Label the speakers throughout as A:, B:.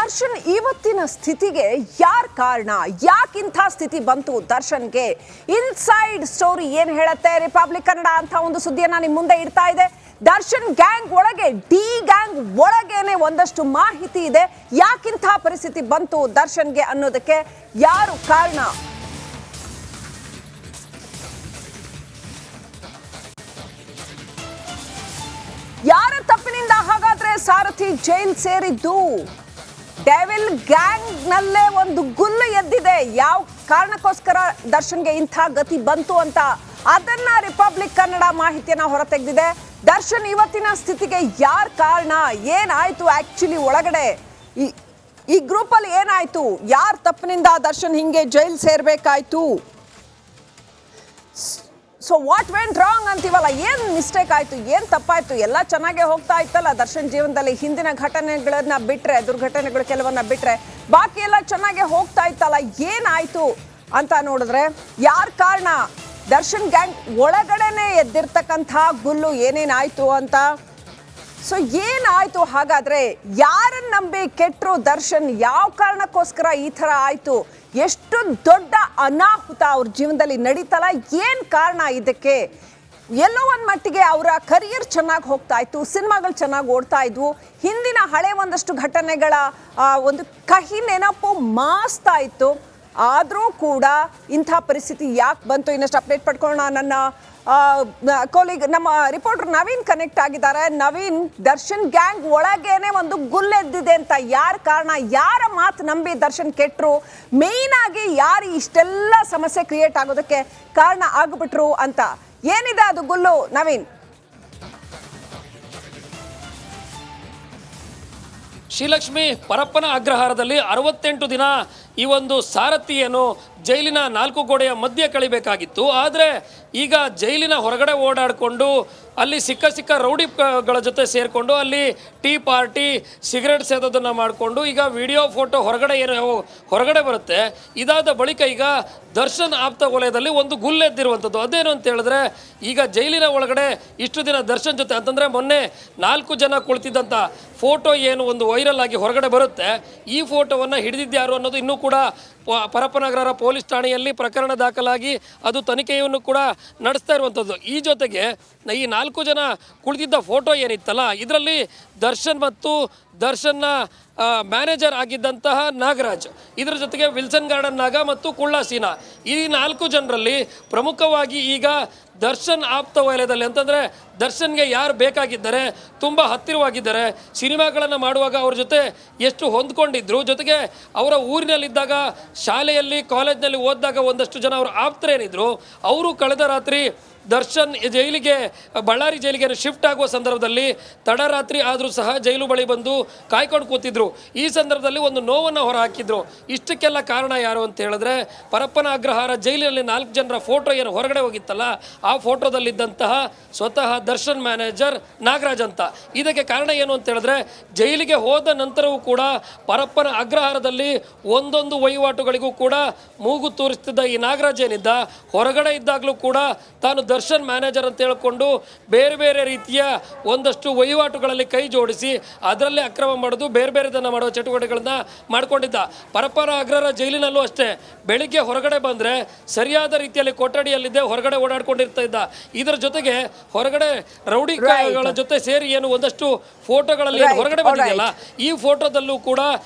A: ದರ್ಶನ್ ಇವತ್ತಿನ ಸ್ಥಿತಿಗೆ ಯಾರ್ ಕಾರಣ? ಯಾಕಿಂಥ ಸ್ಥಿತಿ ಬಂತು ದರ್ಶನ್ಗೆ? ಇನ್ಸೈಡ್ ಸ್ಟೋರಿ ಏನ್ ಹೇಳುತ್ತೆ ರಿಪಬ್ಲಿಕ್ ಕನ್ನಡ ಅಂತ ಒಂದು ಸುದ್ದಿಯನ್ನ ನಿಮ್ಮ ಮುಂದೆ ಇಡ್ತಾ ಇದೆ. ದರ್ಶನ್ ಗ್ಯಾಂಗ್ ಒಳಗೆ, ಡಿ ಗ್ಯಾಂಗ್ ಒಳಗೇನೆ ಒಂದಷ್ಟು ಮಾಹಿತಿ ಇದೆ. ಯಾಕಿಂಥ ಪರಿಸ್ಥಿತಿ ಬಂತು ದರ್ಶನ್ಗೆ ಅನ್ನೋದಕ್ಕೆ ಯಾರು ಕಾರಣ? ಯಾರ ತಪ್ಪಿನಿಂದ ಹಾಗಾದ್ರೆ ಸಾರಥಿ ಜೈಲ್ ಸೇರಿದ್ದು? ಡೆವಿಲ್ ಗ್ಯಾಂಗ್ ನಲ್ಲೇ ಒಂದು ಗುಲ್ಲು ಎದ್ದಿದೆ. ಯಾವ ಕಾರಣಕ್ಕೋಸ್ಕರ ದರ್ಶನ್ಗೆ ಇಂಥ ಗತಿ ಬಂತು ಅಂತ ಅದನ್ನ ರಿಪಬ್ಲಿಕ್ ಕನ್ನಡ ಮಾಹಿತಿಯನ್ನ ಹೊರತೆಗೆದಿದೆ. ದರ್ಶನ್ ಇವತ್ತಿನ ಸ್ಥಿತಿಗೆ ಯಾರ್ ಕಾರಣ? ಏನಾಯ್ತು ಆಕ್ಚುಲಿ ಒಳಗಡೆ? ಈ ಗ್ರೂಪ್ ಅಲ್ಲಿ ಏನಾಯ್ತು? ಯಾರ ತಪ್ಪಿನಿಂದ ದರ್ಶನ್ ಹಿಂಗೆ ಜೈಲ್ ಸೇರ್ಬೇಕಾಯ್ತು? ಸೊ ವಾಟ್ ವೆಂಟ್ ರಾಂಗ್ ಅಂತೀವಲ್ಲ, ಏನು ಮಿಸ್ಟೇಕ್ ಆಯಿತು, ಏನು ತಪ್ಪಾಯಿತು? ಎಲ್ಲ ಚೆನ್ನಾಗೇ ಹೋಗ್ತಾ ಇತ್ತಲ್ಲ ದರ್ಶನ್ ಜೀವನದಲ್ಲಿ. ಹಿಂದಿನ ಘಟನೆಗಳನ್ನ ಬಿಟ್ಟರೆ, ದುರ್ಘಟನೆಗಳು ಕೆಲವನ್ನ ಬಿಟ್ಟರೆ ಬಾಕಿ ಎಲ್ಲ ಚೆನ್ನಾಗೇ ಹೋಗ್ತಾ ಇತ್ತಲ್ಲ. ಏನಾಯಿತು ಅಂತ ನೋಡಿದ್ರೆ ಯಾರ ಕಾರಣ? ದರ್ಶನ್ ಗ್ಯಾಂಗ್ ಒಳಗಡೆನೆ ಎದ್ದಿರ್ತಕ್ಕಂಥ ಗುಲ್ಲು ಏನೇನಾಯಿತು ಅಂತ. ಸೊ ಏನಾಯಿತು ಹಾಗಾದರೆ? ಯಾರನ್ನ ನಂಬಿ ಕೆಟ್ಟರು ದರ್ಶನ್? ಯಾವ ಕಾರಣಕ್ಕೋಸ್ಕರ ಈ ಥರ ಆಯಿತು? ಎಷ್ಟು ದೊಡ್ಡ ಅನಾಹುತ ಅವ್ರ ಜೀವನದಲ್ಲಿ ನಡೀತಲ್ಲ, ಏನು ಕಾರಣ ಇದಕ್ಕೆ? ಎಲ್ಲೋ ಒಂದು ಮಟ್ಟಿಗೆ ಅವರ ಕರಿಯರ್ ಚೆನ್ನಾಗಿ ಹೋಗ್ತಾ ಇತ್ತು, ಸಿನಿಮಾಗಳು ಚೆನ್ನಾಗಿ ಓಡ್ತಾ ಇದ್ವು, ಹಿಂದಿನ ಹಳೆ ಒಂದಷ್ಟು ಘಟನೆಗಳ ಒಂದು ಕಹಿ ನೆನಪು ಮಾಸ್ತಾ ಇತ್ತು. ಆದರೂ ಕೂಡ ಇಂಥ ಪರಿಸ್ಥಿತಿ ಯಾಕೆ ಬಂತು? ಇನ್ನಷ್ಟು ಅಪ್ಡೇಟ್ ಪಡ್ಕೊಳ್ಳೋಣ. ನನ್ನ ಕೋಲಿಗ್ ನಮ್ಮ ರಿಪೋರ್ಟರ್ ನವೀನ್ ಕನೆಕ್ಟ್ ಆಗಿದ್ದಾರೆ. ನವೀನ್, ದರ್ಶನ್ ಗ್ಯಾಂಗ್ ಒಳಗೇನೆ ಒಂದು ಗುಲ್ಲೆದ್ದಿದೆ ಅಂತ ಯಾರ ಕಾರಣ? ಯಾರ ಮಾತು ನಂಬಿ ದರ್ಶನ್ ಕೆಟ್ಟರು? ಮೇಯ್ನ್ ಆಗಿ ಯಾರು ಇಷ್ಟೆಲ್ಲ ಸಮಸ್ಯೆ ಕ್ರಿಯೇಟ್ ಆಗೋದಕ್ಕೆ ಕಾರಣ ಆಗ್ಬಿಟ್ರು ಅಂತ ಏನಿದೆ ಅದು ಗುಲ್ಲು ನವೀನ್?
B: ಶ್ರೀಲಕ್ಷ್ಮಿ, ಪರಪ್ಪನ ಅಗ್ರಹಾರದಲ್ಲಿ 68 ದಿನ ಈ ಒಂದು ಸಾರಥಿಯನ್ನು ಜೈಲಿನ 4 ಗೋಡೆಯ ಮಧ್ಯೆ ಕಳಿಬೇಕಾಗಿತ್ತು. ಆದರೆ ಈಗ ಜೈಲಿನ ಹೊರಗಡೆ ಓಡಾಡಿಕೊಂಡು ಅಲ್ಲಿ ಸಿಕ್ಕ ರೌಡಿಗಳ ಜೊತೆ ಸೇರಿಕೊಂಡು ಅಲ್ಲಿ ಟೀ ಪಾರ್ಟಿ, ಸಿಗರೇಟ್ ಸೇದೋದನ್ನು ಮಾಡಿಕೊಂಡು ಈಗ ವಿಡಿಯೋ ಫೋಟೋ ಹೊರಗಡೆ ಬರುತ್ತೆ. ಇದಾದ ಬಳಿಕ ಈಗ ದರ್ಶನ್ ಆಪ್ತ ವಲಯದಲ್ಲಿ ಒಂದು ಗುಲ್ಲೆದ್ದಿರುವಂಥದ್ದು. ಅದೇನು ಅಂತ ಹೇಳಿದ್ರೆ, ಈಗ ಜೈಲಿನ ಒಳಗಡೆ ಇಷ್ಟು ದಿನ ದರ್ಶನ್ ಜೊತೆ ಅಂತಂದರೆ ಮೊನ್ನೆ 4 ಜನ ಕುಳಿತಿದ್ದಂಥ ಫೋಟೋ ಏನು ಒಂದು ವೈರಲ್ ಆಗಿ ಹೊರಗಡೆ ಬರುತ್ತೆ, ಈ ಫೋಟೋವನ್ನು ಹಿಡಿದಿದ್ಯಾರು ಅನ್ನೋದು ಇನ್ನೂ ಕೂಡ ಪರಪ್ಪನಗರ ಪೊಲೀಸ್ ಠಾಣೆಯಲ್ಲಿ ಪ್ರಕರಣ ದಾಖಲಾಗಿ ಅದು ತನಿಖೆಯನ್ನು ಕೂಡ ನಡೆಸ್ತಾ ಇರುವಂಥದ್ದು. ಈ ಜೊತೆಗೆ ಈ 4 ಜನ ಕುಳಿತಿದ್ದ ಫೋಟೋ ಏನಿತ್ತಲ್ಲ, ಇದರಲ್ಲಿ ದರ್ಶನ್ ಮತ್ತು ದರ್ಶನ್ನ ಮ್ಯಾನೇಜರ್ ಆಗಿದ್ದಂತಹ ನಾಗರಾಜ್, ಇದರ ಜೊತೆಗೆ ವಿಲ್ಸನ್ ಗಾರ್ಡನ್ ನಾಗ ಮತ್ತು ಕುಳ್ಳ ಸೀನಾ, ಈ 4 ಜನರಲ್ಲಿ ಪ್ರಮುಖವಾಗಿ ಈಗ ದರ್ಶನ್ ಆಪ್ತ ವಲಯದಲ್ಲಿ ಅಂತಂದರೆ ದರ್ಶನ್ಗೆ ಯಾರು ಬೇಕಾಗಿದ್ದಾರೆ, ತುಂಬ ಹತ್ತಿರವಾಗಿದ್ದಾರೆ, ಸಿನಿಮಾಗಳನ್ನು ಮಾಡುವಾಗ ಅವ್ರ ಜೊತೆ ಎಷ್ಟು ಹೊಂದ್ಕೊಂಡಿದ್ರು, ಜೊತೆಗೆ ಅವರ ಊರಿನಲ್ಲಿದ್ದಾಗ ಶಾಲೆಯಲ್ಲಿ ಕಾಲೇಜ್ನಲ್ಲಿ ಓದಿದಾಗ ಒಂದಷ್ಟು ಜನ ಅವರ ಆಪ್ತರೇನಿದ್ರು, ಅವರು ಕಳೆದ ರಾತ್ರಿ ದರ್ಶನ್ ಬಳ್ಳಾರಿ ಜೈಲಿಗೆ ಶಿಫ್ಟ್ ಆಗುವ ಸಂದರ್ಭದಲ್ಲಿ ತಡರಾತ್ರಿ ಆದರೂ ಸಹ ಜೈಲು ಬಳಿ ಬಂದು ಕಾಯ್ಕೊಂಡು ಕೂತಿದ್ರು. ಈ ಸಂದರ್ಭದಲ್ಲಿ ಒಂದು ನೋವನ್ನು ಹೊರಹಾಕಿದ್ರು. ಇಷ್ಟಕ್ಕೆಲ್ಲ ಕಾರಣ ಯಾರು ಅಂತ ಹೇಳಿದ್ರೆ, ಪರಪ್ಪನ ಅಗ್ರಹಾರ ಜೈಲಿನಲ್ಲಿ 4 ಜನರ ಫೋಟೋ ಏನು ಹೊರಗಡೆ ಹೋಗಿತ್ತಲ್ಲ, ಆ ಫೋಟೋದಲ್ಲಿದ್ದಂತಹ ಸ್ವತಃ ದರ್ಶನ್ ಮ್ಯಾನೇಜರ್ ನಾಗರಾಜ್ ಅಂತ. ಇದಕ್ಕೆ ಕಾರಣ ಏನು ಅಂತ ಹೇಳಿದ್ರೆ, ಜೈಲಿಗೆ ಹೋದ ನಂತರವೂ ಕೂಡ ಪರಪ್ಪನ ಅಗ್ರಹಾರದಲ್ಲಿ ಒಂದೊಂದು ವಹಿವಾಟುಗಳಿಗೂ ಕೂಡ ಮೂಗು ತೂರಿಸ್ತಿದ್ದ ಈ ನಾಗರಾಜ್ ಏನಿದ್ದ, ಹೊರಗಡೆ ಇದ್ದಾಗಲೂ ಕೂಡ ತಾನು ದರ್ಶನ್ ಮ್ಯಾನೇಜರ್ ಅಂತ ಹೇಳ್ಕೊಂಡು ಬೇರೆ ಬೇರೆ ರೀತಿಯ ಒಂದಷ್ಟು ವಹಿವಾಟುಗಳಲ್ಲಿ ಕೈ ಜೋಡಿಸಿ ಅದರಲ್ಲೇ ಅಕ್ರಮ ಮಾಡೋದು, ಬೇರೆ ಬೇರೆದನ್ನು ಮಾಡುವ ಚಟುವಟಿಕೆಗಳನ್ನ ಮಾಡ್ಕೊಂಡಿದ್ದ. ಪರಪ್ಪನ ಅಗ್ರಹಾರ ಜೈಲಿನಲ್ಲೂ ಅಷ್ಟೇ, ಬೆಳಿಗ್ಗೆ ಹೊರಗಡೆ ಬಂದರೆ ಸರಿಯಾದ ರೀತಿಯಲ್ಲಿ ಕೊಠಡಿಯಲ್ಲಿದ್ದೆ ಹೊರಗಡೆ ಓಡಾಡ್ಕೊಂಡಿರ್ತಾ ಇದ್ದ. ಇದರ ಜೊತೆಗೆ ಹೊರಗಡೆ ರೌಡಿಗಳ ಜೊತೆ ಸೇರಿ ಏನು ಒಂದಷ್ಟು ಫೋಟೋಗಳಲ್ಲಿ ಹೊರಗಡೆ ಬಂದಿದೆಯಲ್ಲ, ಈ ಫೋಟೋದಲ್ಲೂ ಕೂಡ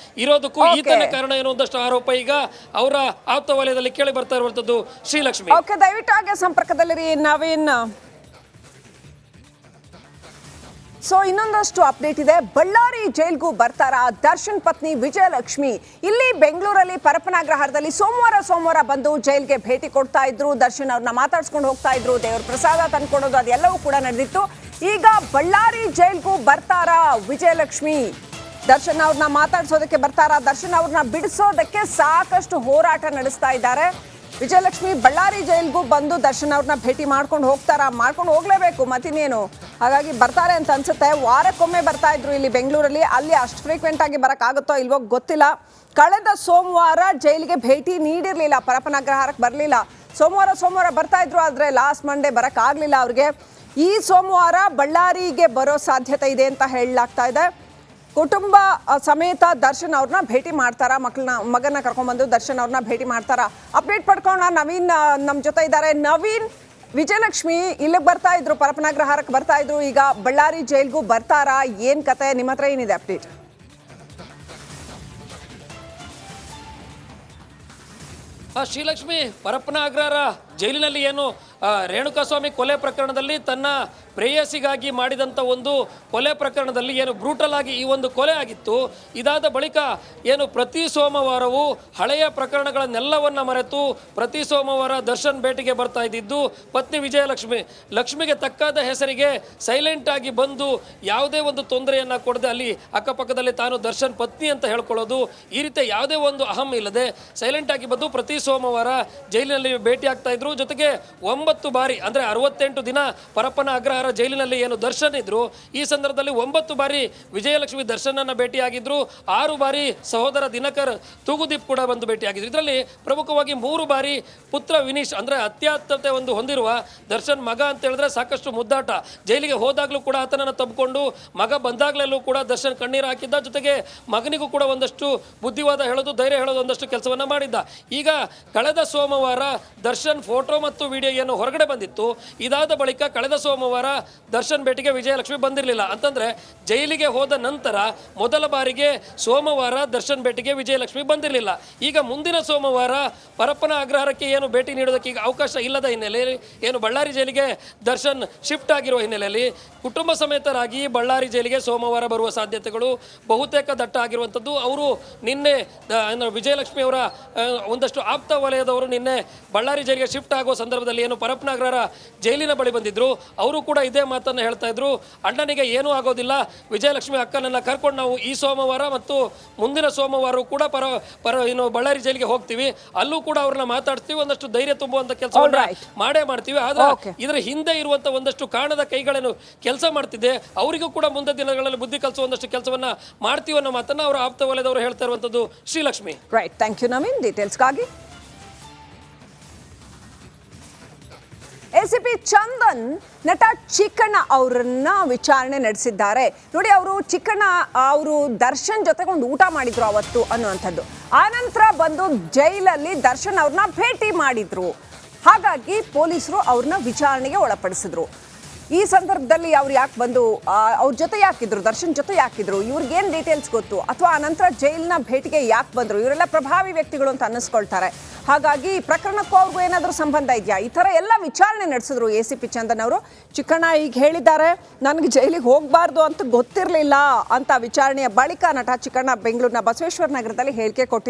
B: ಇರೋದಕ್ಕೂ ಈತನೇ ಕಾರಣ ಏನೋ ಒಂದಷ್ಟು ಆರೋಪ ಈಗ ಅವರ ಆಪ್ತ ವಲಯದಲ್ಲಿ ಕೇಳಿ ಬರ್ತಾ ಇರುವಂತದ್ದು. ಶ್ರೀಲಕ್ಷ್ಮಿ,
A: ದಯವಿಟ್ಟು ಹಾಗೆ ಸಂಪರ್ಕದಲ್ಲಿ ನವೀನ್. ಸೊ ಇನ್ನೊಂದಷ್ಟು ಅಪ್ಡೇಟ್ ಇದೆ. ಬಳ್ಳಾರಿ ಜೈಲ್ಗೂ ಬರ್ತಾರಾ ದರ್ಶನ್ ಪತ್ನಿ ವಿಜಯಲಕ್ಷ್ಮಿ? ಇಲ್ಲಿ ಬೆಂಗಳೂರಲ್ಲಿ ಪರಪ್ಪನ ಅಗ್ರಹಾರದಲ್ಲಿ ಸೋಮವಾರ ಬಂದು ಜೈಲ್ಗೆ ಭೇಟಿ ಕೊಡ್ತಾ ಇದ್ರು. ದರ್ಶನ್ ಅವ್ರನ್ನ ಮಾತಾಡ್ಸ್ಕೊಂಡು ಹೋಗ್ತಾ ಇದ್ರು, ದೇವ್ರ ಪ್ರಸಾದ ತಂದ್ಕೊಡೋದು ಅದೆಲ್ಲವೂ ಕೂಡ ನಡೆದಿತ್ತು. ಈಗ ಬಳ್ಳಾರಿ ಜೈಲ್ಗೂ ಬರ್ತಾರಾ ವಿಜಯಲಕ್ಷ್ಮಿ? ದರ್ಶನ್ ಅವ್ರನ್ನ ಮಾತಾಡ್ಸೋದಕ್ಕೆ ಬರ್ತಾರಾ? ದರ್ಶನ್ ಅವ್ರನ್ನ ಬಿಡಿಸೋದಕ್ಕೆ ಸಾಕಷ್ಟು ಹೋರಾಟ ನಡೆಸ್ತಾ ಇದ್ದಾರೆ. ವಿಜಯಲಕ್ಷ್ಮಿ ಬಳ್ಳಾರಿ ಜೈಲ್ಗೂ ಬಂದು ದರ್ಶನ್ ಅವ್ರನ್ನ ಭೇಟಿ ಮಾಡ್ಕೊಂಡು ಹೋಗ್ತಾರಾ? ಮಾಡ್ಕೊಂಡು ಹೋಗ್ಲೇಬೇಕು ಮತ್ತಿನ್ನೇನು. ಹಾಗಾಗಿ ಬರ್ತಾರೆ ಅಂತ ಅನ್ಸುತ್ತೆ. ವಾರಕ್ಕೊಮ್ಮೆ ಬರ್ತಾ ಇದ್ರು ಇಲ್ಲಿ ಬೆಂಗಳೂರಲ್ಲಿ. ಅಲ್ಲಿ ಅಷ್ಟು ಫ್ರೀಕ್ವೆಂಟ್ ಆಗಿ ಬರೋಕ್ಕಾಗುತ್ತೋ ಇಲ್ವೋ ಗೊತ್ತಿಲ್ಲ. ಕಳೆದ ಸೋಮವಾರ ಜೈಲಿಗೆ ಭೇಟಿ ನೀಡಿರಲಿಲ್ಲ, ಪರಪ್ಪನ ಅಗ್ರಹಾರಕ್ಕೆ ಬರಲಿಲ್ಲ. ಸೋಮವಾರ ಬರ್ತಾ ಇದ್ರು, ಆದರೆ ಲಾಸ್ಟ್ ಮಂಡೇ ಬರೋಕ್ಕಾಗಲಿಲ್ಲ ಅವ್ರಿಗೆ. ಈ ಸೋಮವಾರ ಬಳ್ಳಾರಿಗೆ ಬರೋ ಸಾಧ್ಯತೆ ಇದೆ ಅಂತ ಹೇಳಲಾಗ್ತಾ ಇದೆ. ಕುಟುಂಬ ಸಮೇತ ದರ್ಶನ್ ಅವ್ರನ್ನ ಭೇಟಿ ಮಾಡ್ತಾರಾ? ಮಗನ ಕರ್ಕೊಂಡ್ಬಂದು ದರ್ಶನ್ ಅವ್ರನ್ನ ಭೇಟಿ ಮಾಡ್ತಾರಾ? ಅಪ್ಡೇಟ್ ಪಡ್ಕೋಣ. ನವೀನ್ ನಮ್ಮ ಜೊತೆ ಇದ್ದಾರೆ. ನವೀನ್, ವಿಜಯಲಕ್ಷ್ಮಿ ಇಲ್ಲಿಗೆ ಬರ್ತಾ ಇದ್ರು, ಪರಪ್ಪನಾಗ್ರಹಾರಕ್ಕೆ ಬರ್ತಾ ಇದ್ರು, ಈಗ ಬಳ್ಳಾರಿ ಜೈಲ್ಗೂ ಬರ್ತಾರಾ? ಏನ್ ಕತೆ? ನಿಮ್ಮ ಹತ್ರ ಏನಿದೆ ಅಪ್ಡೇಟ್?
B: ಶ್ರೀಲಕ್ಷ್ಮಿ, ಪರಪ್ಪನ ಅಗ್ರಹಾರ ಜೈಲಿನಲ್ಲಿ ಏನು ರೇಣುಕಾಸ್ವಾಮಿ ಕೊಲೆ ಪ್ರಕರಣದಲ್ಲಿ ತನ್ನ ಪ್ರೇಯಸಿಗಾಗಿ ಮಾಡಿದಂಥ ಒಂದು ಕೊಲೆ ಪ್ರಕರಣದಲ್ಲಿ ಏನು ಬ್ರೂಟಲ್ ಆಗಿ ಈ ಒಂದು ಕೊಲೆ ಆಗಿತ್ತು. ಇದಾದ ಬಳಿಕ ಏನು ಪ್ರತಿ ಸೋಮವಾರವೂ ಹಳೆಯ ಪ್ರಕರಣಗಳನ್ನೆಲ್ಲವನ್ನ ಮರೆತು ಪ್ರತಿ ಸೋಮವಾರ ದರ್ಶನ್ ಭೇಟಿಗೆ ಬರ್ತಾ ಇದ್ದಿದ್ದು ಪತ್ನಿ ವಿಜಯಲಕ್ಷ್ಮಿ. ಲಕ್ಷ್ಮಿಗೆ ತಕ್ಕಾದ ಹೆಸರಿಗೆ ಸೈಲೆಂಟ್ ಆಗಿ ಬಂದು ಯಾವುದೇ ಒಂದು ತೊಂದರೆಯನ್ನ ಕೊಡದೆ ಅಲ್ಲಿ ಅಕ್ಕಪಕ್ಕದಲ್ಲಿ ತಾನು ದರ್ಶನ್ ಪತ್ನಿ ಅಂತ ಹೇಳ್ಕೊಳ್ಳೋದು, ಈ ರೀತಿ ಯಾವುದೇ ಒಂದು ಅಹಂ ಇಲ್ಲದೆ ಸೈಲೆಂಟ್ ಆಗಿ ಬಂದು ಪ್ರತಿ ಸೋಮವಾರ ಜೈಲಿನಲ್ಲಿ ಭೇಟಿ ಆಗ್ತಾ ಇದ್ರು. ಜೊತೆಗೆ 9 ಬಾರಿ ಅಂದ್ರೆ 68 ದಿನ ಪರಪ್ಪನ ಅಗ್ರಹಾರ ಜೈಲಿನಲ್ಲಿ ಏನು ದರ್ಶನ್ ಇದ್ರು, ಈ ಸಂದರ್ಭದಲ್ಲಿ 9 ಬಾರಿ ವಿಜಯಲಕ್ಷ್ಮಿ ದರ್ಶನನ್ನ ಭೇಟಿಯಾಗಿದ್ರು. 6 ಬಾರಿ ಸಹೋದರ ದಿನಕರ್ ತೂಗುದೀಪ್ ಕೂಡ ಬಂದು ಭೇಟಿಯಾಗಿದ್ರು. ಇದರಲ್ಲಿ ಪ್ರಮುಖವಾಗಿ 3 ಬಾರಿ ಪುತ್ರ ವಿನೀಶ್ ಅಂದ್ರೆ ಅತ್ಯಾತ್ಮತೆ ಒಂದು ಹೊಂದಿರುವ ದರ್ಶನ್ ಮಗ ಅಂತ ಹೇಳಿದ್ರೆ ಸಾಕಷ್ಟು ಮುದ್ದಾಟ. ಜೈಲಿಗೆ ಹೋದಾಗ್ಲೂ ಕೂಡ ಆತನನ್ನು ತಬ್ಕೊಂಡು, ಮಗ ಬಂದಾಗ್ಲೆಲ್ಲೂ ಕೂಡ ದರ್ಶನ್ ಕಣ್ಣೀರು ಹಾಕಿದ್ದ. ಜೊತೆಗೆ ಮಗನಿಗೂ ಕೂಡ ಒಂದಷ್ಟು ಬುದ್ಧಿವಾದ ಹೇಳೋದು, ಧೈರ್ಯ ಹೇಳೋದು, ಒಂದಷ್ಟು ಕೆಲಸವನ್ನ ಮಾಡಿದ್ದ. ಈಗ ಕಳೆದ ಸೋಮವಾರ ದರ್ಶನ್ ಫೋಟೋ ಮತ್ತು ವಿಡಿಯೋ ಏನು ಹೊರಗಡೆ ಬಂದಿತ್ತು. ಇದಾದ ಬಳಿಕ ಕಳೆದ ಸೋಮವಾರ ದರ್ಶನ್ ಭೇಟಿಗೆ ವಿಜಯಲಕ್ಷ್ಮಿ ಬಂದಿರಲಿಲ್ಲ. ಅಂತಂದ್ರೆ ಜೈಲಿಗೆ ಹೋದ ನಂತರ ಮೊದಲ ಬಾರಿಗೆ ಸೋಮವಾರ ದರ್ಶನ್ ಭೇಟಿಗೆ ವಿಜಯಲಕ್ಷ್ಮಿ ಬಂದಿರಲಿಲ್ಲ. ಈಗ ಮುಂದಿನ ಸೋಮವಾರ ಪರಪ್ಪನ ಅಗ್ರಹಾರಕ್ಕೆ ಏನು ಭೇಟಿ ನೀಡೋದಕ್ಕೆ ಈಗ ಅವಕಾಶ ಇಲ್ಲದ ಹಿನ್ನೆಲೆಯಲ್ಲಿ ಏನು ಬಳ್ಳಾರಿ ಜೈಲಿಗೆ ದರ್ಶನ್ ಶಿಫ್ಟ್ ಆಗಿರುವ ಹಿನ್ನೆಲೆಯಲ್ಲಿ ಕುಟುಂಬ ಸಮೇತರಾಗಿ ಬಳ್ಳಾರಿ ಜೈಲಿಗೆ ಸೋಮವಾರ ಬರುವ ಸಾಧ್ಯತೆಗಳು ಬಹುತೇಕ ದಟ್ಟ ಆಗಿರುವಂಥದ್ದು. ಅವರು ನಿನ್ನೆ ವಿಜಯಲಕ್ಷ್ಮಿ ಅವರ ಒಂದಷ್ಟು ಆಪ್ತ ವಲಯದವರು ನಿನ್ನೆ ಬಳ್ಳಾರಿ ಜೈಲಿಗೆ ಶಿಫ್ಟ್ ಆಗುವ ಸಂದರ್ಭದಲ್ಲಿ ಏನು ಪರಪ್ಪನ ಅಗ್ರಹಾರ ಜೈಲಿನ ಬಳಿ ಬಂದಿದ್ರು. ಅವರು ಕೂಡ ಇದೇ ಮಾತನ್ನು ಹೇಳ್ತಾ ಇದ್ರು, ಅಣ್ಣನಿಗೆ ಏನೂ ಆಗೋದಿಲ್ಲ, ವಿಜಯಲಕ್ಷ್ಮಿ ಅಕ್ಕನನ್ನ ಕರ್ಕೊಂಡು ನಾವು ಈ ಸೋಮವಾರ ಮತ್ತು ಮುಂದಿನ ಸೋಮವಾರ ಕೂಡ ಏನು ಬಳ್ಳಾರಿ ಜೈಲಿಗೆ ಹೋಗ್ತೀವಿ, ಅಲ್ಲೂ ಕೂಡ ಅವ್ರನ್ನ ಮಾತಾಡ್ತೀವಿ, ಒಂದಷ್ಟು ಧೈರ್ಯ ತುಂಬುವಂತ ಕೆಲಸವನ್ನ ಮಾಡೇ ಮಾಡ್ತೀವಿ. ಆದ್ರೆ ಇದರ ಹಿಂದೆ ಇರುವಂತ ಒಂದಷ್ಟು ಕಾಣದ ಕೈಗಳೇನು ಕೆಲಸ ಮಾಡ್ತಿದೆ, ಅವರಿಗೂ ಕೂಡ ಮುಂದೆ ದಿನಗಳಲ್ಲಿ ಬುದ್ಧಿ ಕಲಿಸುವ ಒಂದಷ್ಟು ಕೆಲಸವನ್ನ ಮಾಡ್ತೀವಿ ಅನ್ನೋ ಮಾತನ್ನ ಅವರ ಆಪ್ತ ವಲಯದವರು ಹೇಳ್ತಾ ಇರುವಂತದ್ದು. Srilakshmi,
A: right, thank you Naveen ಡೀಟೇಲ್ಸ್ಗಾಗಿ. ಎಸಿಪಿ ಚಂದನ್ ನಟ ಚಿಕ್ಕಣ್ಣ ಅವರನ್ನ ವಿಚಾರಣೆ ನಡೆಸಿದ್ದಾರೆ. ನೋಡಿ, ಅವರು ಚಿಕ್ಕಣ್ಣ ಅವರು ದರ್ಶನ್ ಜೊತೆಗೆ ಒಂದು ಊಟ ಮಾಡಿದ್ರು ಅವತ್ತು ಅನ್ನುವಂಥದ್ದು. ಆನಂತರ ಬಂದು ಜೈಲಲ್ಲಿ ದರ್ಶನ್ ಅವ್ರನ್ನ ಭೇಟಿ ಮಾಡಿದ್ರು. ಹಾಗಾಗಿ ಪೊಲೀಸರು ಅವ್ರನ್ನ ವಿಚಾರಣೆಗೆ ಒಳಪಡಿಸಿದ್ರು. ಈ ಸಂದರ್ಭದಲ್ಲಿ ಅವ್ರು ಯಾಕೆ ಬಂದು ಅವ್ರ ಜೊತೆ ಯಾಕಿದ್ರು, ದರ್ಶನ್ ಜೊತೆ ಯಾಕಿದ್ರು, ಇವ್ರಿಗೇನು ಡೀಟೇಲ್ಸ್ ಗೊತ್ತು, ಅಥವಾ ಆನಂತರ ಜೈಲಿನ ಭೇಟಿಗೆ ಯಾಕೆ ಬಂದರು, ಇವರೆಲ್ಲ ಪ್ರಭಾವಿ ವ್ಯಕ್ತಿಗಳು ಅಂತ ಅನ್ನಿಸ್ಕೊಳ್ತಾರೆ. ಹಾಗಾಗಿ ಪ್ರಕರಣಕ್ಕೂ ಅವ್ರಿಗೂ ಏನಾದರೂ ಸಂಬಂಧ ಇದೆಯಾ, ಈ ಥರ ಎಲ್ಲ ವಿಚಾರಣೆ ನಡೆಸಿದ್ರು ಎಸಿಪಿ ಚಂದನ್ ಅವರು. ಚಿಕ್ಕಣ್ಣ ಈಗ ಹೇಳಿದ್ದಾರೆ, ನನಗೆ ಜೈಲಿಗೆ ಹೋಗಬಾರ್ದು ಅಂತ ಗೊತ್ತಿರಲಿಲ್ಲ ಅಂತ ವಿಚಾರಣೆಯ ಬಳಿಕ ನಟ ಚಿಕ್ಕಣ್ಣ ಬೆಂಗಳೂರಿನ ಬಸವೇಶ್ವರ ನಗರದಲ್ಲಿ ಹೇಳಿಕೆ ಕೊಟ್ಟಿದ್ದಾರೆ.